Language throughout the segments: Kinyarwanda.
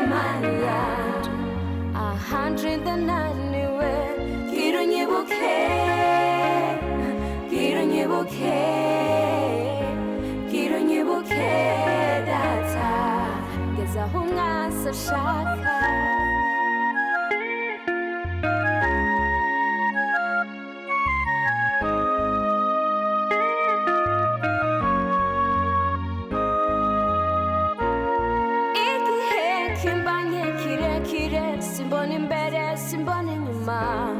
my life 190 기른이부케 다타 그래서 홍아서 샤카 심번인 베레 심번인 유마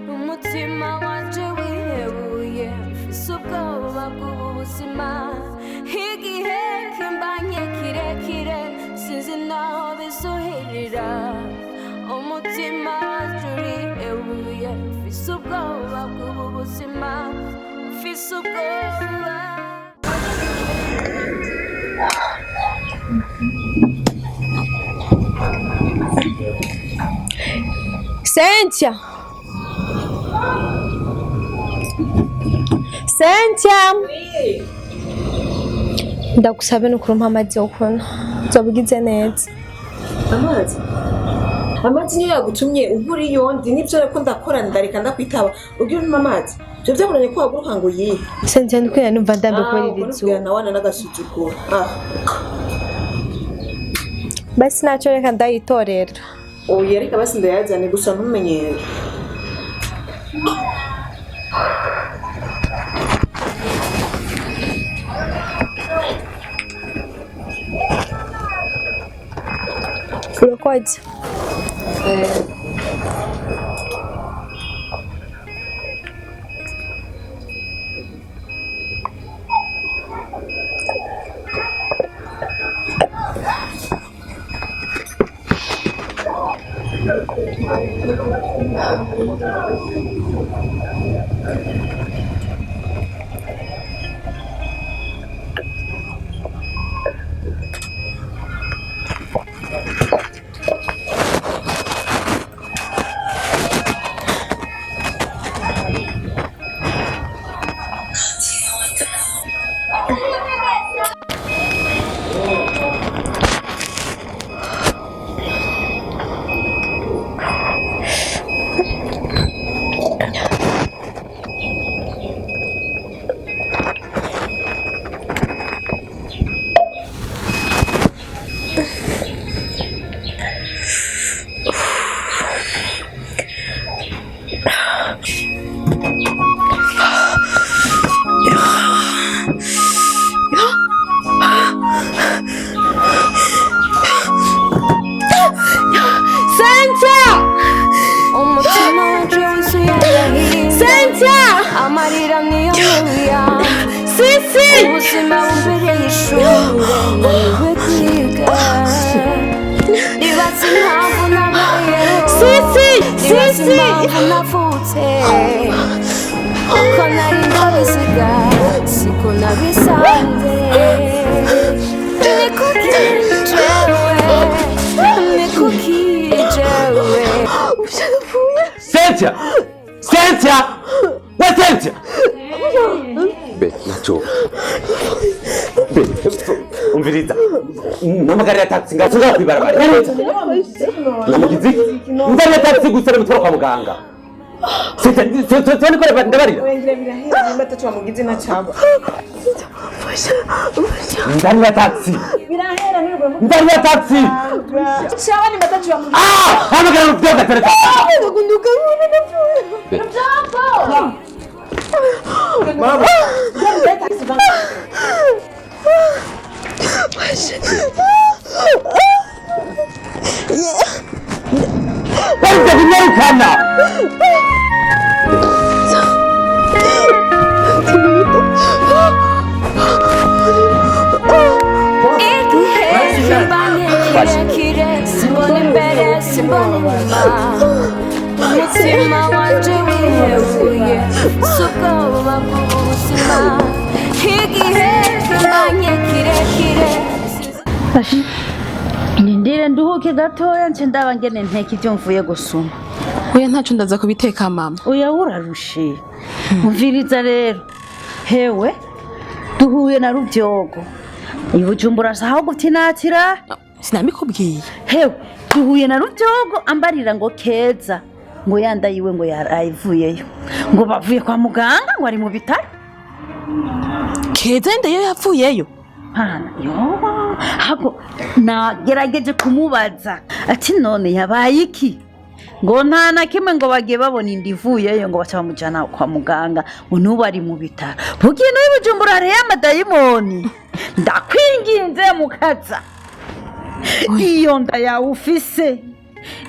umutima wanje wihebuye fisubwoba bw'ubuzima igihe kimbanye kirekire sinzi naho bizoherera umutima wanje wihebuye fisubwoba bw'ubuzima fisubwoba Cynthia! Cynthia! Ndagusabe nukurumpa amazi yo kunywa uzobigize neza. Amazi? Amazi niyo yagutumye uburi yondi nivyo ariko ndakora ndareka ndakwitaba ugira umpa amazi. Byo byabonanye ko waguruka ngo yihe. Cynthia ndikwiye numva ndambe kubera izuba. Nawana n'agasuzuguro. Basi naco reka ndayitorera. Oya reka basi ndayazane gusa ntumenyere. Urakoze. Cynthia! Cynthia! Where's Cynthia? Be, nacho. Be, umviriza. Namagari ya taxi ngasoza kwibarabara. Namugizi. Ndane taxi gusara mutoro kwa muganga. Cynthia, niko ndabarira. Wengire birahera nimba tacho mugizi na chaba. Ndane taxi. Birahera nirwe mu. Ndane taxi. Chaba nimba tacho mugizi. Hamagara mutoro tele. Ndakunduka mwana napfuye. Mjambo. Mama. Ndane taxi bana. Where's the Americana? Ndire nduhuke gatoya nce ndaba ngene nteka ivyo mvuye gusuma. Oya ntaco ndaza kubiteka mama. Oya urarushe. Muviriza rero. hewe duhuye na Rubyogo ibujumbura saho gutinatira sinabikubwiye hewe duhuye na Rubyogo ambarira ngo Keza ngo yandayiwe ngo yarayivuyeyo ngo bavuye kwa muganga ngo ari mu bitaro. Keza ndayo yapfuyeyo hana yoba hago nagerageje kumubaza ati none yabaye iki ngo nta na kimwe ngo bagiye babona indivuyeyo ngo baca bamujana kwa muganga ngo nubu ari mu bitaro bugiye no ibujumbura rero amadayimoni ndakwinginze mukaza iyo nda yawe ufise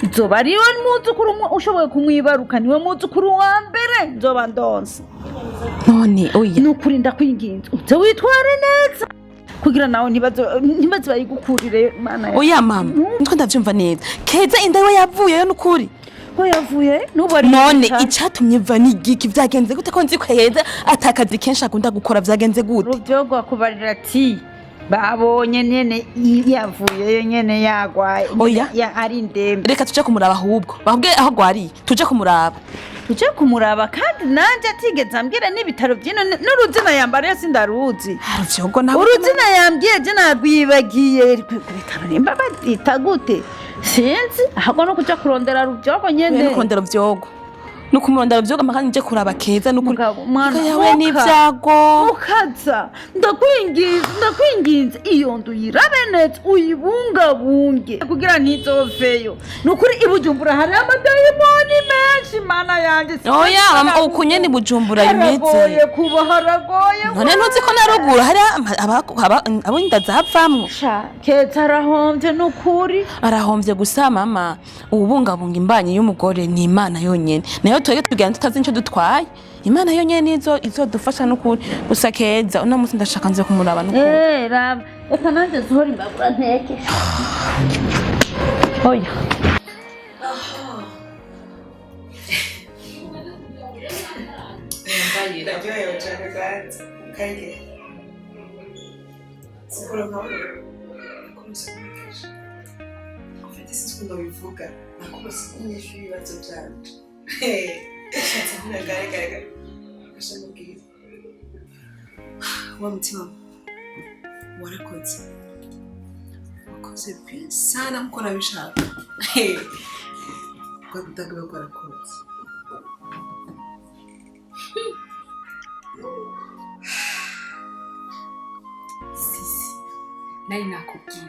izoba ariyo muzukuru ushoboye kumwibaruka niwe muzukuru wa mbere nzoba ndonse none oya nukuri ndakwinginze uze witware neza kugira nawe ntibaze bayigukurire mana ya oya mama nitwe ndavyumva neza Keza inda yo yavuyeyo nukuri ko yavuye nubu ari none icatumye va n'igiki vyagenze gute ko nzi Keza atakazi kenshi akunda gukora vyagenze gute Rubyogo akubarira ati babonye nyene yavuyeyo nyene yagwaye ya ari ndembe reka tuje kumuraba ahubwo bahubwe aho gwari tuje kumuraba kandi nanje atigeze ambwira n'ibitaro byino n'uruzina yambariye sindaruzi Rubyogo nawe uruzina yambwiye je nagwibagiye kubitaro nimba badita gute sinzi ahubwo no kuja kurondera Rubyogo nyene kurondera Rubyogo nukumurondera Rubyogo makanye nje kuraba Keza nukuri mwana yawe n'ivyago ukaza ndakwinginze iyo ndu yirabenetse uyibungabunge kugira ntizoveyo nukuri ibujumbura hari amadayimoni menshi mana yanje oya ukunye ni Bujumbura imeze kuba haragoye none ntuzi ko narugura hari abo inda zavamwo Keza arahomvye nukuri arahomvye gusa mama ubungabunga imbanyi y'umugore ni Imana yonyene nayo twege tugenda tutazi nicyo dutwaye Imana yonyene izodufasha nukuri gusa Keza uno munsi ndashaka nze kumuraba nukuri raba eka nanje zihora imbabura nteke oya Ndajoye cyane kandi kayike sikora nkawe nakomeza kumufasha ufite isikundo bivuga nakomeza kunyishyura ibibazo byanje ushatse kunagaragara ashamubwira wa mutima warakoze wakoze bien sana mko nabishaka kwa kutagaba warakoze sisi nari nakubwiye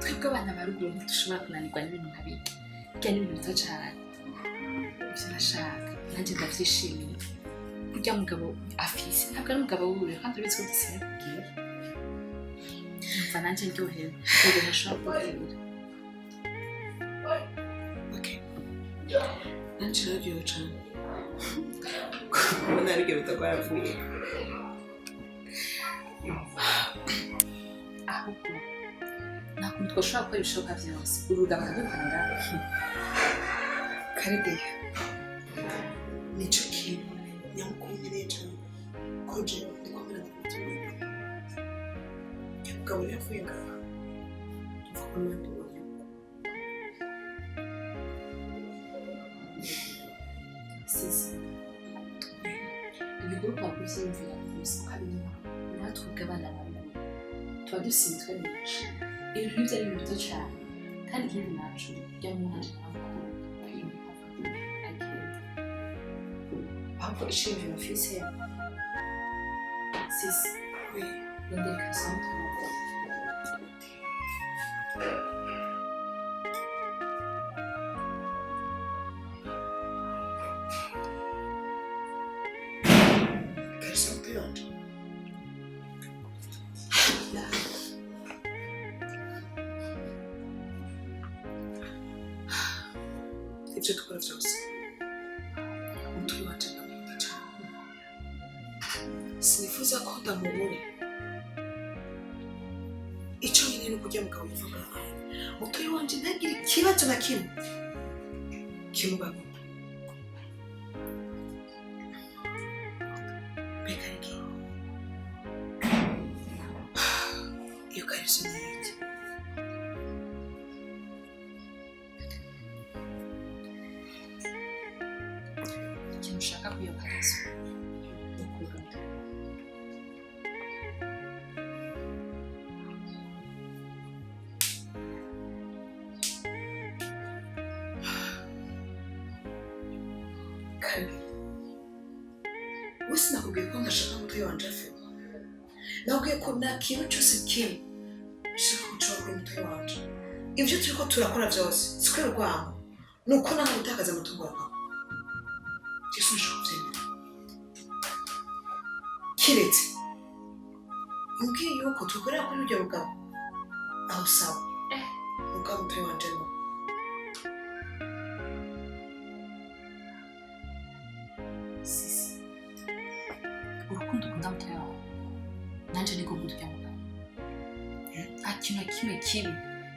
twebwe abana baruguru ntidushobora kunanirwa n'ibintu nka biki bijya n'ibintu bito cyane ibyo nashaka nanjye ndabyishimiye kurya mugabo afise ntabwo ari umugabo w'ubure kandi uretse ko dusigaye kubwira numva nanjye ndyohewe ubwo ntashobora kubwira nanjye naryohewe cyane kubona aribyo bitagwaravuye ahubwo ntabwo twashobora gukora ibishoboka byose urugabo akadukunda karegeya nicyo kintu nyamukuru nkeneye cyane ko je ndikomera n'umutima nyamugabo rero yavuye ngaha mvuga ko n'abandi bonye sisi ibiguruka kubyiyumvira gusa ukabimenya natwe ubwo abana baruguru tuba dusinzwe benshi ibintu nk'ibyo ari ibintu bito cyane kandi ikindi nacu ujya mu mwanya n'amakuru agenda ahubwo ishimira ofisi ya sisi we rondeka santu karisa utuyonje ibyo dukora byose umutwe wacu ndamukunda cyane sinifuza ko ndamubura icyo nyine ni ukujya mugabo yivuga umutwe wanjye ntagire ikibazo na kimwe kimubaho mbega rege iyo kariso ni iki ikintu ushaka kuyoboka ni ukugana wese nakubwiye ko ndashaka umutwe wanje afe. Nakubwiye ko nta kintu cyose kimwe nshaka gucora kuri umutwe wanje. Ibyo turiko turakora byose sikwe rwango nuko nawe utakaza umutungo wawe. Yesu nshaka kubyemera. Kiretse umbwiye yuko tukorera kuri uryo rugabo aho sawa ubwo umutwe wanje no Sisi urukundo ukunda mutwe wawe nanje niko nkunda ujya mugabo nta kintu na kimwe kibi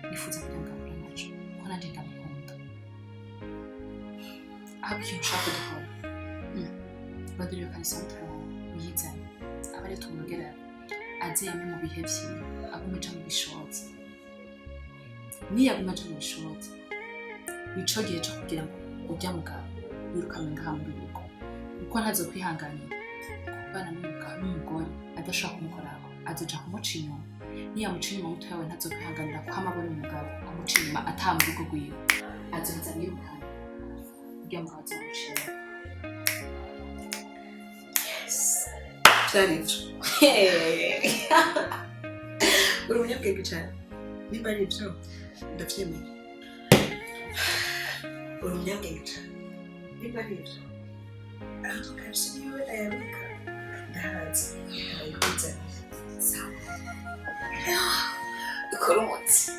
nifuza kujya mugabo naco ko nanje ndamukunda ahubwo ikintu ushaka gukora badurire kalisa mutwe wawe uyizane aba ari tumugera aze yame mu bihe vyiwe aguma aja mu bishotsi niyaguma aja mu bishotsi nico gihe co kugira ngo ujya mugabo wirukane ngaha muri rugo kuko ntazo kwihanganira kubana n'umugore adashaka kumukoraho azoja kumuca inyuma niyamuca inyuma umutwe wawe ntazo kwihanganira ko amabona umugabo amuca inyuma ataha mu rugo rwiwe azoza mwirukane kugira ngo azomuca inyuma Zarivyo. Uri umunyabwenge cyane. Nimba ari ibyo ndavyemeye. Uri umunyabwenge cyane. Nimba ari ibyo. Aho kabisa niwe ayabika. Ndahazi. Ayikuza. Sawa. Ikora umutsi.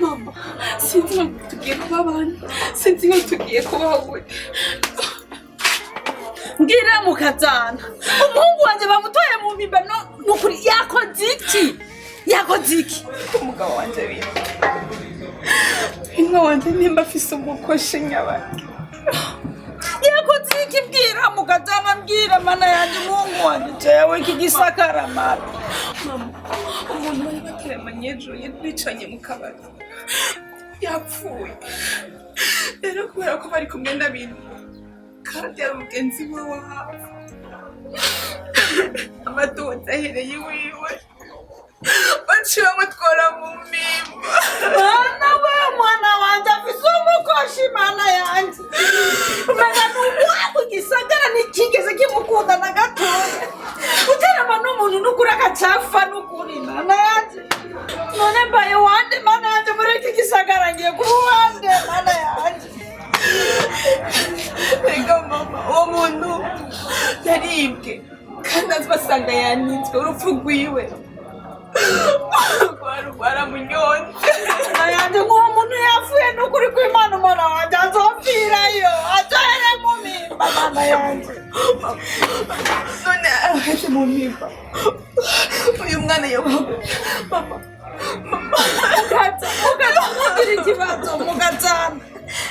Mama, sinzi ngo tugiye kuba abantu, sinzi ngo tugiye kubaho gute. Ngira mukazana umuhungu wanje bamutoye mu mimba nukuri yakoze iki Umugabo wanje biye. Inka wanje nimba afise umukoshi nyabaki. yakoze iki bwira mukazana mbwira mana yanje umuhungu wanje jewe iki gisakara mara. Mama, umuntu bari bateremanye ejo bicanye mu kabari. Yapfuye. Rero kubera ko bari kumwe n'abintu kandi ari umugenzi we wa hafi. Amatungo ahereye iwiwe. Baciye bamutwara mu mimba. Mwana wanje afise umukoshi mana yanje. Mwana n'umwaka gisagara nikigeze kimukunda na gatoya. Uterama n'umuntu n'ukura gacafa n'ukuri mana yanje. None mbaye wande mana yanje muri iki gisagara ngiye kuba wande mana yanje. Ega mama, uwo muntu yaribwe kandi azibasanga yanitswe urupfu rwiwe. Baramunyonze. Ayanje nk'uwo muntu yapfuye n'ukuri kw'Imana umwana wanje azopfirayo azohere mu mimba mana yanje. None aheze mu mimba uyu mwana yabaho. Mama, mugira ikibazo mugazana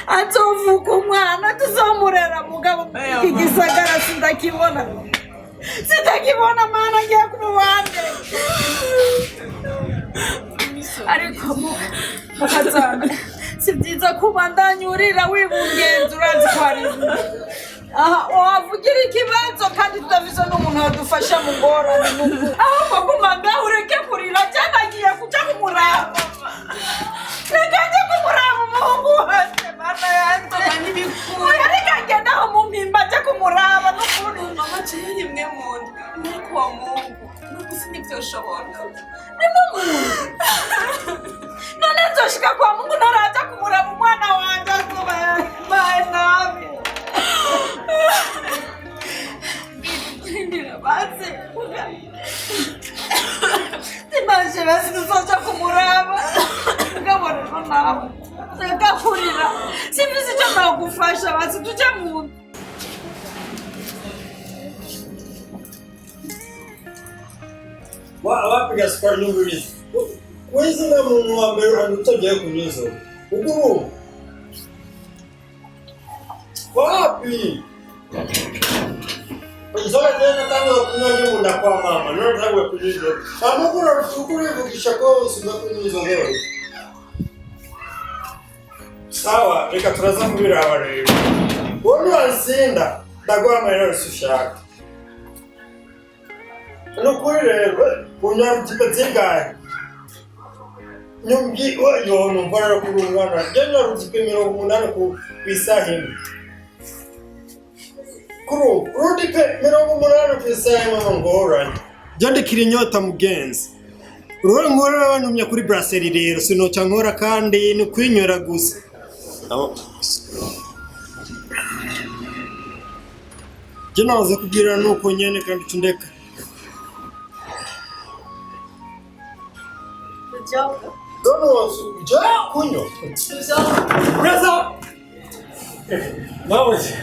azovuka umwana tuzomurera mugabo iki gisagara sindakibona mana ngiye kumubande. Ariko mukazana si byiza kubandanyurira wibungenza urazi ko ari wavugira ikibazo kandi tudafise n'umuntu wadufasha mu ngorane ahubwo kumanga ureke kurira cyane agiye kuja kumuraba. Reka njye kumuraba umuhungu wanje mana yanje. Reka ngenda aho mu mpimba njye kumuraba n'ukuri. mama ciye rimwe mu ndwi nuko uwo muhungu nuko sinivyoshobora. Ni Mungu. None nzoshika kwa Mungu naraja kumuraba umwana wanje azobaye nabi. Basi. Imagine basi tuzoja kumuraba. Ngabona nawe. Ndakahurira. Simbizi icyo nagufasha basi tuje mu wapiga sukari nyingi hizi. Wizi na muambe anatoje kunyizo. Ukuru. Wapi? Zola tena tangu kunywa muda kwa mama. Ndio tangu kunyizo. Kama kuna ukuru hivyo kishako usiba kunyizo leo. Sawa, reka turaza kubira abarebe. Wowe wansinda ndagwa mahera usushaka. Nukuri rero kunyarukipe zingahe nyumgi oyo numvara kurungana nyarukipe 80 ku isaha imwe kuru rudipe 80 ku isaha imwe ngorane jandikira inyota mugenzi rero ngora abantumye kuri brasserie rero sinoca nkora kandi ni kwinyora gusa jina waza kugira nuko nyene kandi tundeka Dono já cunho. Presa. Vamos.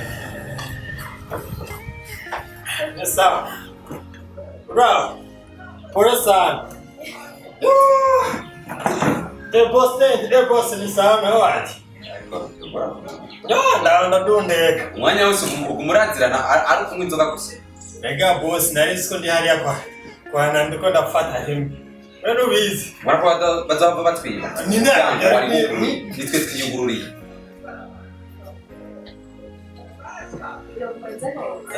Essa. Bravo. Por essa. Eu postei nessa meu arte. Não donde. Mwanya wose umurazirana ari kumwe inzoga gusa. Ega boss nari sikondi hariya kwa nandiko ndafata himwe. Rero bizi. Mwarako bazava batwiba. Nitwe twiyugururiye.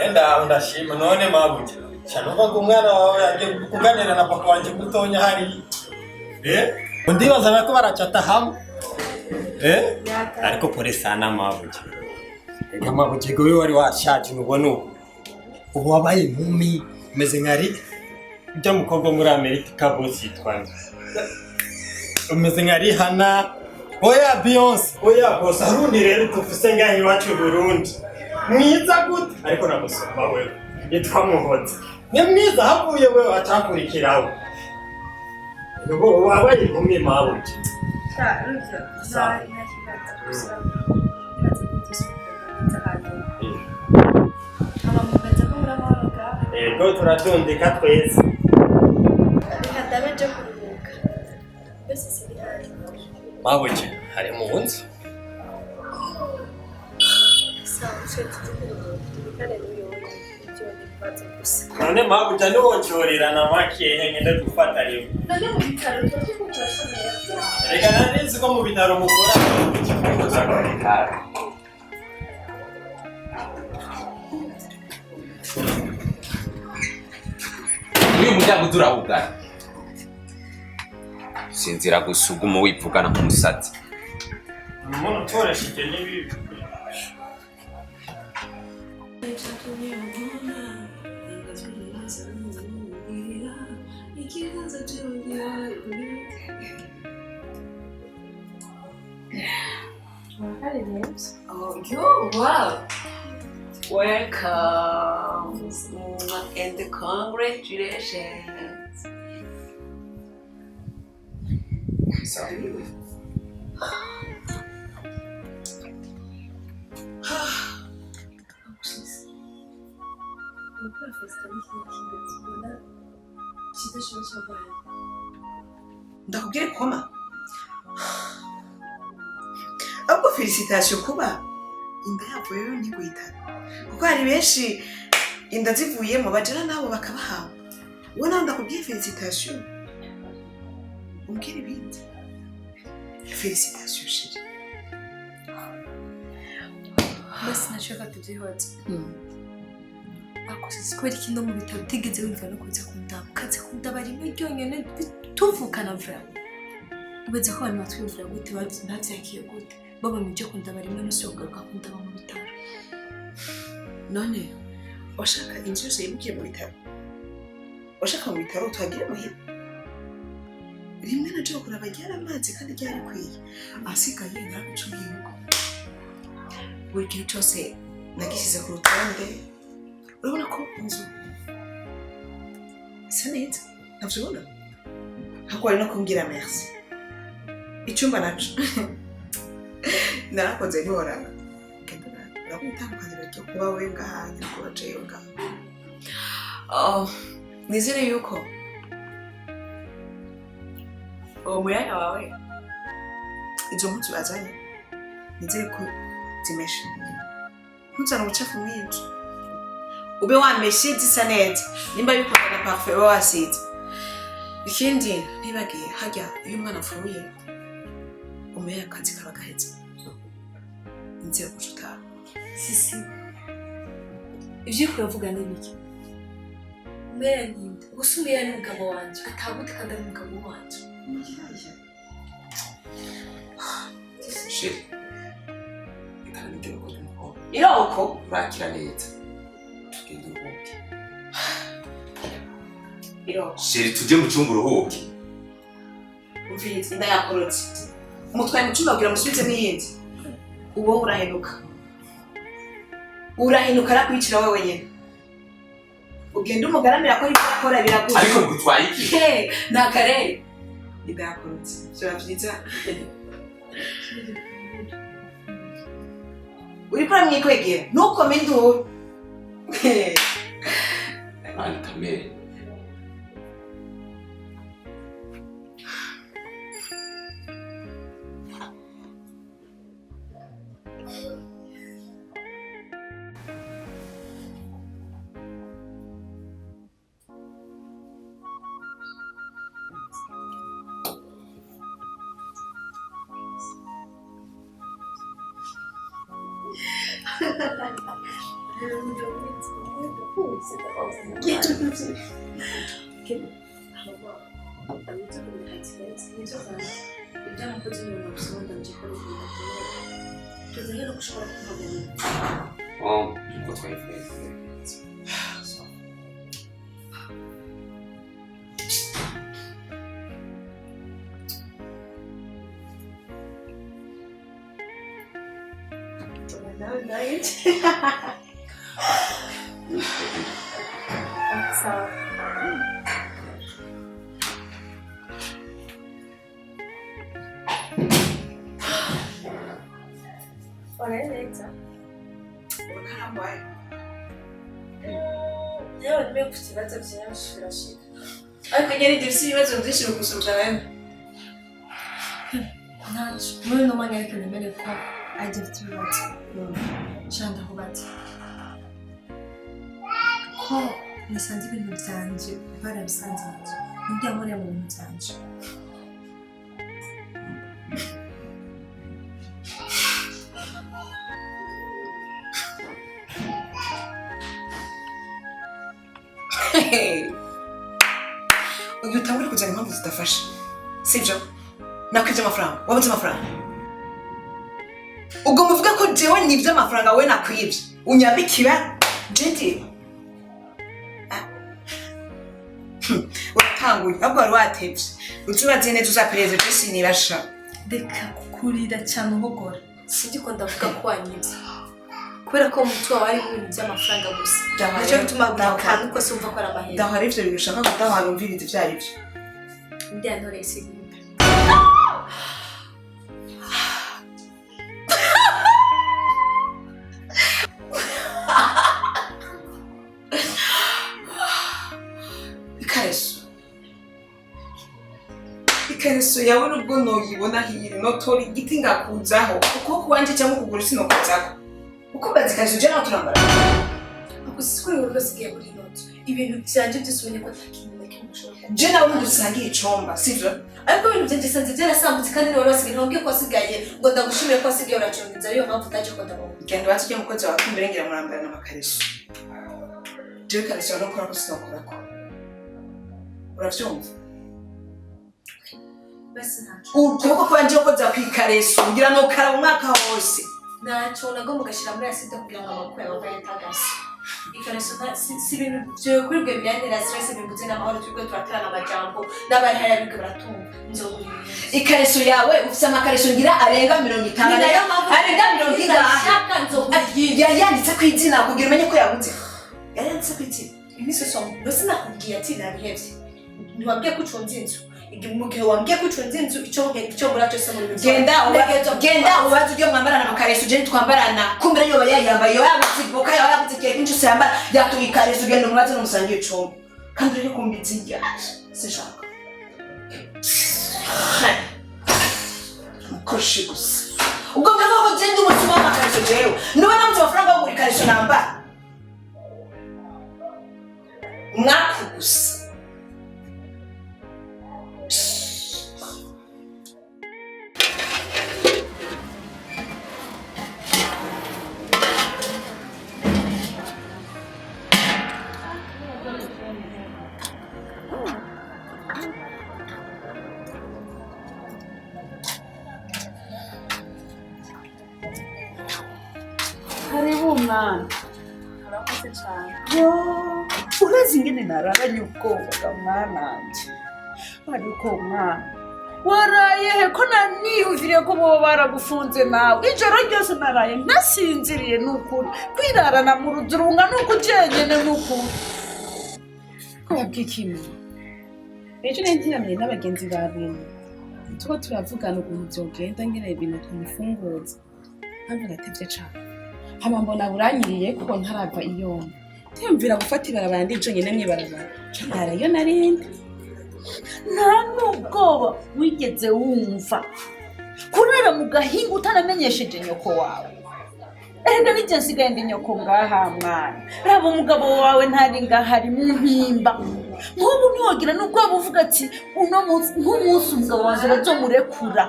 Enda ndashima none mabuja. Shanuva kumwana wawe yaje kuganira na papa wanje mutonya hari. Ndibaza nako baracata hamwe. Ariko pore sana mabuja. Ega mabuja go wari washaje nubona ubu wabaye inkumi meze nkari ujya mukobwa muri Amerika boss yitwanga. Umeze nkari hana. Oya Beyonce, oya boss harundi rero tufise ngaho iwacu Burundi. Mwiza gute ariko namusoma wewe. Yitwa Muhoza. Ni mwiza havuye wewe atakurikiraho. Ngo wabaye inkumi mabuja. Ego turatondeka twese. Hadabeje kuruhuka. Bese sibihari. Mabuja hari mu nzu. None mabuja niwoncorera na makiye ngende gufata rero. None mu bitaro tukutasomera. Reka nanizi ko mu bitaro mukora ikifungo cy'akarikara. Uyu muryango turahugana. Sinzira gusuguma wipfugana nk'umusatsi. Umuntu utoreshije n'ibibi. Oh, you wow. Welcome and congratulations. Sorry. Ndakubwire koma. Ahubwo felicitation kuba inda yavuye yo ntigwitana. Kuko hari benshi inda zivuyemo bajana nabo bakabahawe. Wowe nawe ndakubwiye felicitation. Umbwire ibindi. Felicitation shiri. Basi nashaka tubyihoze. Akoze kweli kindo mu bitaro tigeze wumva no kuza kundaba. Kaze kundaba rimwe ryonyene tuvukana vra. Ubeze ko abantu batwumvira gute bavyakiye gute. Baba muje kundaba rimwe no sogaruka kundaba mu bitaro. None washaka inzu yose yibukiye mu bitaro. Washaka mu bitaro twagire muhira. Rimwe naje kuraba ryara amazi kandi ryari kwiye. Asigaye naragucumiye uko. Buri kintu cyose nagishyize ku rutonde. Urabona ko inzu isa neza ntavyibona ntabwo ari no kumbwira merci icyumba naco narakoze ntiworana urabona itandukaniro ryo kuba we ngahanye no kuba jewe ngaho nizere yuko uwo muyaya wawe izo mpuzu azanye nizeye ko zimeshe ntuzane ubucafu mwinshi ube wameshe zisa neza nimba bikunda na parfum uba wasize ikindi ntibagiye hajya iyo umwana apfuye umuyaya akazi kaba gahetse nizeye ko utara sisi ibyo uravuga ni biki umuyaya ninde gusa umuyaya ni umugabo wanje atagute kandi ari umugabo wanje sheri reka nibyo uko tumuko iroko urakira neza tugende uruhuke iroko sheri tujye mu cyumba uruhuke umviriza inda yakorotse umutwaye mu cyumba kugira musubize n'iyindi uwo urahenuka arakwicira wowe nyine ugenda umugaramira ko ibyo akora biraguye ariko ngutwaye iki ni akarere inda yakorotse byaba byiza uriko uramwikwegera ntukome induru mani kamere uko twayifuye ariko nyine dufite ibibazo byinshi bigusubiza nawe ntacyo muri uno mwanya ariko nemere ko ajya afite ibibazo nshaka kubaza ko nisanze ibintu byanje barabisanze nabyo nibyo yankoreye mu bintu byanje uyu utangure kuzana impamvu zidafasha sibyo nakwibye amafaranga wabuze amafaranga ubwo muvuga ko jewe nibyo amafaranga we nakwibye unyabikira jendi watanguye ahubwo wari watebye utubaze neza uzapereza byose nibasha reka kukurira cyane uhogora sinzi ko ndavuga ko wanyibye kubera ko umutwe wawe ari ibintu by'amafaranga gusa nicyo bituma buri kantu kose wumva ko ari amahera ndahari ibyo bigushaka gutahana umvira ibyo ari byo ndi yantoreye isigimba ikareso yawe nubwo noyibona hiri notora igiti ngakuzaho kuko kuwanje cyangwa kugura sinokuzaho uko mbazi ikareso je nawe turambara ako sikuri wowe basigaye kuri noto ibintu byanje byose ubonye ko atakintu na kimwe ushobora je nawe ndusangiye icomba sivyo ariko ibintu byanje sanze byarasambutse kandi wari wasigaye ntubwiye ko wasigaye ngo ndagushimire ko wasigaye uracungiza ariyo mpamvu utaje ko ndabona genda wacu ujye mukozi wawe imbere ngira murambara n'amakareso jewe ikareso no kora ko sinokorako uravyumva basi ntacyo ukuboko kwanje ko za kwikareso ngira no kara umwaka wose ntacyo nagomba ugashyira muri aside kugira ngo amaboko yawe bayatagase ikareso si ibintu byo kuri bwe biranira stress bimbuze n'amahoro turi turaterana amajambo n'abari hariya biga baratumva nzogura ikareso yawe ufite amakareso ngira arenga 50 arenga 50 yanditse ku izina kugira umenye ko yabuze yanditse ku izina iminsi yose mbese nakubwiye ati nabihebye ntiwabwiye ko ucunze inzu mugihe wambwiye ko ucunze inzu icyo mbura cyose muri genda ubaze ujye mwambarana amakareso ugende twambarana kumbere yoba yayambaye yoba yabuze iboka yoba yabuze igihe kenshi cyose yambara yatuye ikareso ugenda umubaze n'umusangiye icumbi kandi uri kumbiza irya sinshaka sakoshi gusa ubwo mvuga ko genda umutima w'amakariso jewe niba namuze amafaranga yo muri kariso nambara umwaka gusa Karibu mwana. Urakoze cyane. Yo, urazi ingene nararanye ubwoba mwananje. Ariko mwana, waraye he ko naniyumviriye ko boba baragufunze nawe. Ijoro ryose naraye nasinziriye n'ukuri. Kwirarana mu ruzurunga nuko ujenyene n'ukuri. Ko yabwikimwe. Ejo ntiramye n'abagenzi bawe. Tuba turavugana ukuntu byogenda ngene ibintu tumufunguza. Ntabwo natevye cyane. Hama mbona buranyiriye kuko ntarava iyo. Tiyumvira gufata ibarabara ndijo nyene mwibarabara. Ndarayo narindi. Nta n'ubwoba wigeze wumva. Kurara mu gahinga utanamenyesheje nyoko wawe. Enda nije nsigaye ndi nyoko ngaha mwana. Raba umugabo wawe ntari ngahari mu mpimba. Nk'ubu ntiwogira n'ubwoba uvuga ati uno munsi nk'umunsi umugabo wanjye bazomurekura.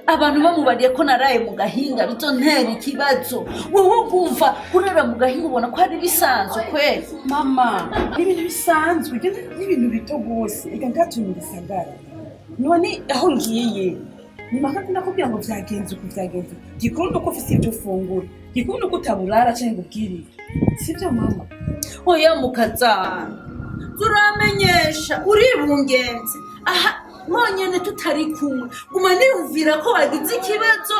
Abantu bamubariye ko naraye mu gahinga bizontera ikibazo. Wowe ugumva kurara mu gahinga ubona ko ari bisanzwe kweli. Mama, ibintu bisanzwe n'ibintu bito gose. Ega ngatumye bisagara. None aho ngiye. Ni makati nakubwira ngo vyagenze uko vyagenze. Gikondo ko ufite ibyo fungura. Gikondo ko utaburara cyangwa ubwirire. Sivyo mama. Oya mukazana. Turamenyesha uribungenze. Aha mwonyene tutari kumwe guma niyumvira ko wagize ikibazo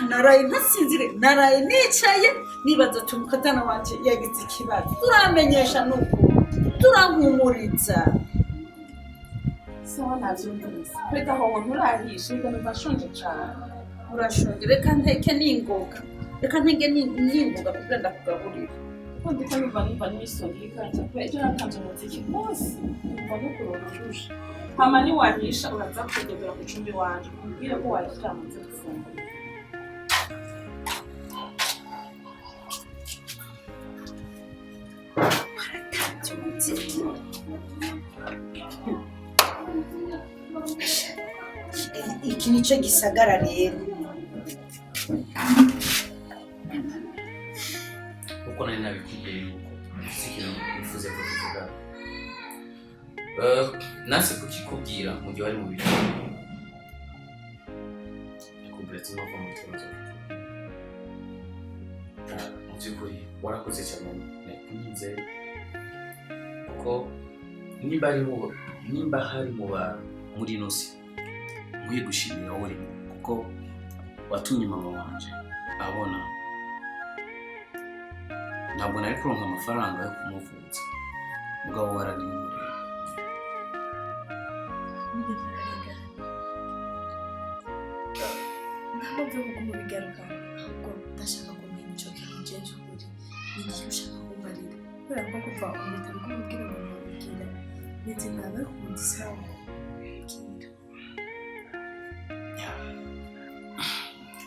naraye ntasinzire naraye nicaye nibaza tumukatana wanje yagize ikibazo turamenyesha nuko turankumuritsa sawa navyumvise reka aho nturahishe reka ndashonje cyane urashonje reka nteke n'ingoga reka ntege n'ingoga kugira ndakugaburira ko ndiko numva n'isoni kandi ejo natanze umuziki wose numva no kurorusha hama ni wahisha uraza kugera ku cumbi wanje kumbwira ko wahisha amaze gufungura iki nico gisagara rero uko nari nabikubwiye yuko ikintu nifuze ko tuvuga nase kukikubwira mu gihe wari mu bintu kubiretse no mu kibazo mu by'ukuri warakoze cyane nakunyize ko nimba hari mu ba muri nosi nkwiye gushimira wowe kuko watumye mama wanje abona ntabwo nari kuronka amafaranga yo kumuvuza mugabo warabimuriye ntabwo mvuga ko mubigaruka ahubwo ndashaka kumenya icyo kintu ngenje ukuri n'igihe ushaka kumbarira kubera ko kuva umutwe kumubwira ngo mubwira ndetse nawe kundi sawa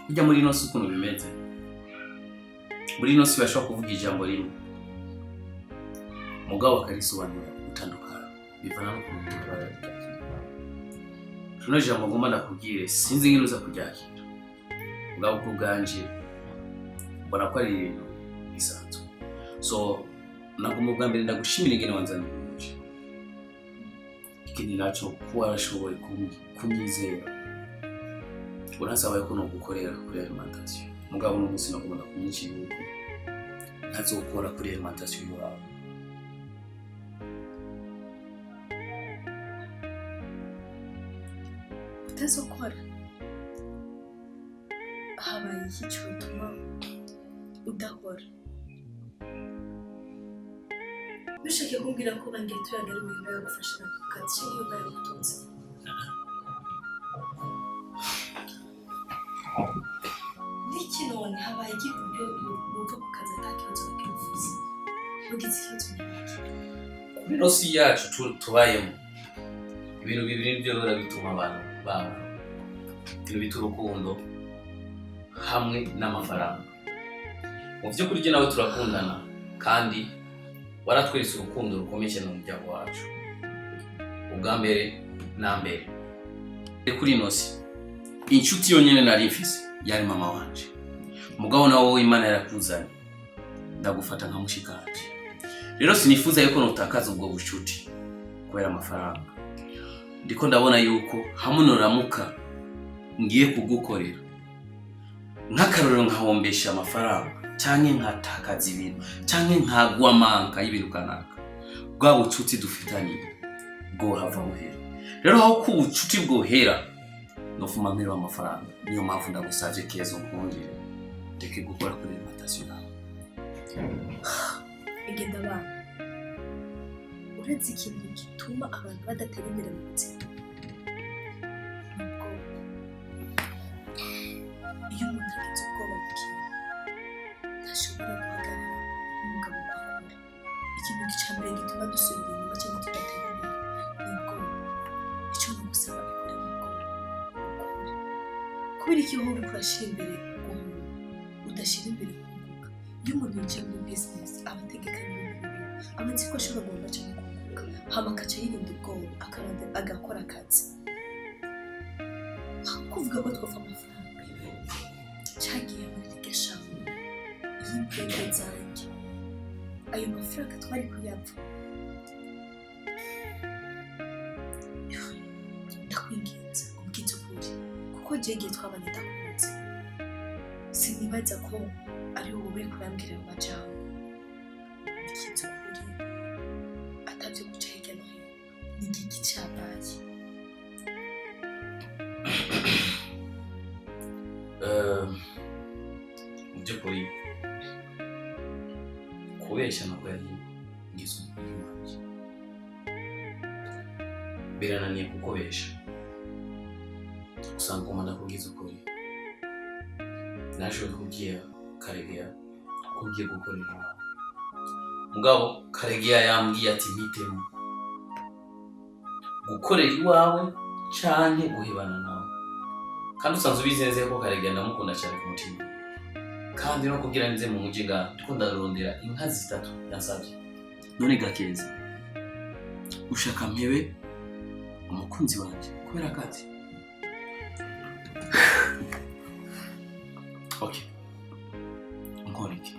ujya muri ino si ukuntu bimeze muri ino si bashobora kuvuga ijambo rimwe mugabo bakarisobanura gutandukana bivana no kumenya bararyakira rino jambo ngomba nakubwire sinzi nk'ino uza kuryakira mugabo ko bwanje mbona ko ari ibintu bisanzwe so nagomba bwa mbere ndagushimira ingene wanzaniye umuco ikindi naco kuba warashoboye kunyizera urasaba yuko no gukorera kuri alimentation mugabo no musi nagomba kumwica yuko ntazokora kuri alimentation yawe utazokora habaye iki cyotuma udahora bishake kumbwira ko bangiye turagari mu nyuma yo gufasha ku kazi cyangwa bari gutunze niki none habaye iki kubyo bumva ku kazi atakibazo bakivuze ugize ikibazo nyamaki kuri nosi yacu tubayemo ibintu bibiri nibyo bira bituma abantu baba ibintu bita urukundo hamwe n'amafaranga. Mu by'ukuri je nawe turakundana kandi waratweretse urukundo rukomeye cyane mu muryango wacu. Ubwa mbere na mbere kuri nosi inshuti yonyene nari mfise yari mama wanje. Mugabo nawo Imana yarakuzanye ndagufata nka mushikanje. Rero sinifuza yuko notakaza ubwo bucuti kubera amafaranga. Ndiko ndabona yuko hamunoramuka ngiye kugukorera nk'akarorero nkahombesha amafaranga canke nkatakaza ibintu canke nkagwa manka y'ibintu kanaka, bwa bucuti dufitanye bwo hava buhera. Rero aho ku bucuti bwohera nofuma mpera amafaranga. Niyo mpamvu ndagusavye kezo nkundire ndeke gukora kuri alimentation yawe. Igenda bana uretse ikintu gituma abantu badatera imbere mu buzima. Iyo umuntu agize ubwoba bukeya ntashobora guhagarara n'umugabo ukunda. Ikintu cya mbere gituma dusubira inyuma cyangwa tudatera imbere ni ubwoba. Icyo nagusaba gukora ni ubwoba. Kubera iki uhora urashyira imbere guhunga udashyira imbere kunguka. Iyo umuntu yinjiye muri business aba ategekanye ibintu bibiri. Aba azi ko ashobora guhomba cyangwa kunguka, hama akaca yirinda ubwoba akabanza agakora akazi. Aho kuvuga ko twapfa amafaranga cyagiye muri gashamu y'imbere zanjye, ayo mafaranga twari kuyapfa. Ndakwinginze ubwiza ukuri kuko jyegiye twabanye ndakunze. Sinibaza ko ari wowe kurambwira mu majambo. Ubwiza ukuri atavyo guca hirya no hino ni igiki cyabaye. Byukuri kubeshya no kwari ngize umwanya birananiye kukubesha. Usanga umanda kugize ukuri nashoboye kubwira Karegeya kugiye gukorera mugabo Karegeya yambwiye ati mpitemo gukorera iwawe canke guhebana nawe. Kandi usanzwe ubizi neza ko Karegeya ndamukunda cyane ku mutima. Kandi no kugira nze mu mujiga ndiko ndarondera inka zitatu yansabye. None Gakeza ushaka mpebe umukunzi wanje kubera kati. Okay. Nkoriki.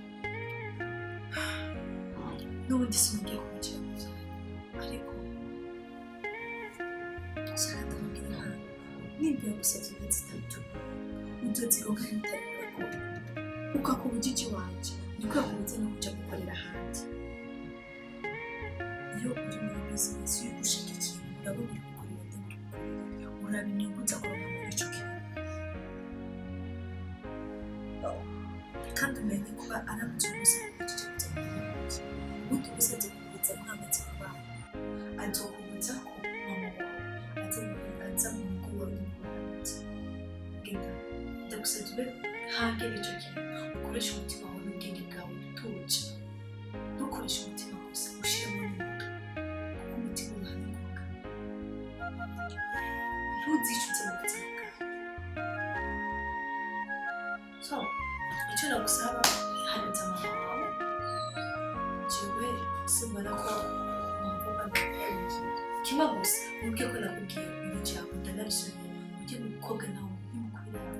N'ubundi singiye kumukira ariko shaka ndamubwira hano nimba yagusabye inka zitatu uzozironka ntitabikora ko ukako ubujiji wanje niko yakunze no kuja gukorera ahandi. Iyo uri muri business yo gushaka ikintu urabona uri gukorera ndende uraba inyungu uza kuronka muri ico kintu. Kandi umenye kuba aramutse ubuze ubujiji butamuzi ubundi ubuze kubuza mwamaze kubana azokubuza ko mama wawe aza mu rugo wawe n'umuhanzi. Genda ndagusabye hange n'icyo kintu ukoresha umutima wawe n'ubwenge bwawe utuje. Ntukoreshe umutima gusa ushiremo n'umutwe kuko umutima urahaniguka. Ntuzicuze mu buzima bwawe. So icyo nagusaba hanitse mama wawe jewe simbona ko wumva kimwe gusa ubwe ko nakubwiye ibintu byawe ndanabisubira ujye mu mukobwa nawe y'umukurira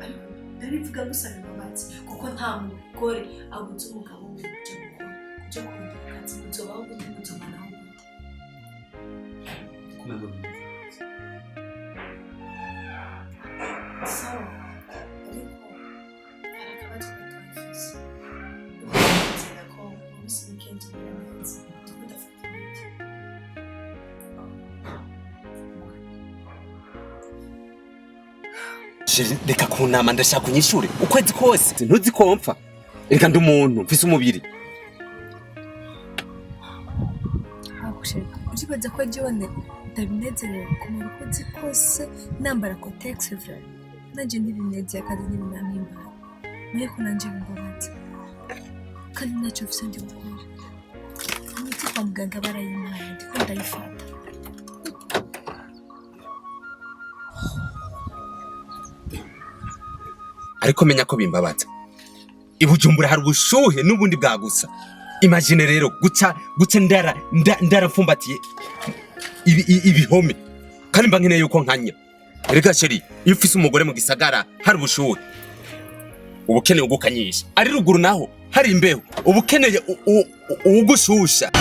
ariko ndarivuga gusaba imbabazi kuko nta mugore abuze umugabo we kujya gukora kujya kurunda akazi muzobaho ubundi muzomanaho ubundi Kumego sawa ariko harakabazo katwafise ubuzira ko umunsi weekend uraneze tudafata imiti. Reka kunama ndashaka unyishure ukwezi kose ntuzi ko mpfa. Reka ndi umuntu mfise umubiri. Uribaza ko jone ndabinezerewe kumara ukwezi kose nambara cotex vra nanje ndibinezeye kandi ndibinamimba mwe ko nanje bimbabaza kandi nacyo mfise ndi gukora imiti kwa muganga barayimpaye ndiko ndayifata. ariko menya ko bimbabaza ibujumbura hari ubushuhe n'ubundi bwagusa imagine rero guca ndarapfumbatiye ibihome kandi mba nkeneye yuko nkanya rega sheri iyo ufise umugore mu gisagara hari ubushuhe ubukeneye ugukanyisha ari ruguru naho hari imbeho ubukeneye ugushusha